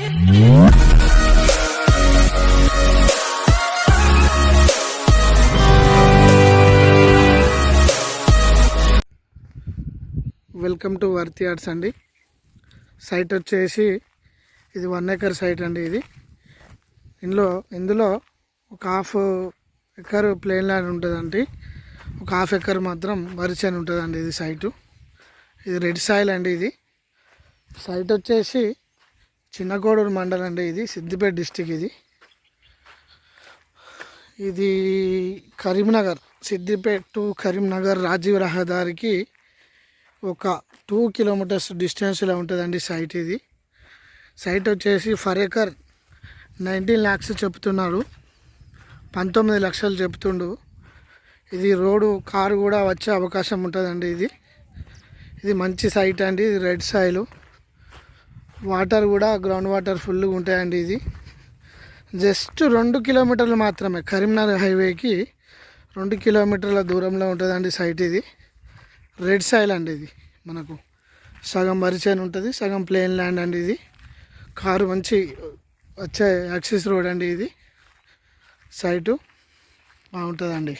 Welcome to వర్తి arts అండి. Site వచ్చేసి ఇది 1 ఎకర్ సైట్ అండి. ఇది ఇందులో ఒక హాఫ్ ఎకర్ ప్లేన్ ల్యాండ్ ఉంటుందండి, ఒక హాఫ్ ఎకర్ మాత్రం వరి చేను ఉంటుందండి. ఇది సైటు, ఇది రెడ్ సాయిల్ అండి. ఇది సైట్ వచ్చేసి చిన్నకోడూరు మండలం అండి. ఇది సిద్దిపేట డిస్టిక్. ఇది కరీంనగర్, సిద్దిపేట టు కరీంనగర్ రాజీవ్ రహదారికి ఒక 2 కిలోమీటర్స్ డిస్టెన్స్లో ఉంటుందండి సైట్. ఇది సైట్ వచ్చేసి ఫర్ ఎకర్ 19 lakhs చెప్తున్నారు, 19 లక్షలు చెప్తుండు. ఇది రోడ్డు కారు కూడా వచ్చే అవకాశం ఉంటుందండి. ఇది మంచి సైట్ అండి. ఇది రెడ్ సాయిల్, వాటర్ కూడా గ్రౌండ్ వాటర్ ఫుల్గా ఉంటాయండి. ఇది జస్ట్ 2 కిలోమీటర్లు మాత్రమే, కరీంనగర్ హైవేకి 2 కిలోమీటర్ల దూరంలో ఉంటుందండి సైట్. ఇది రెడ్ సాయిల్ అండి. ఇది మనకు సగం వరి చేను ఉంటుంది, సగం ప్లేన్ ల్యాండ్ అండి. ఇది కారు మంచి వచ్చే యాక్సిస్ రోడ్ అండి. ఇది సైటు బాగుంటుందండి.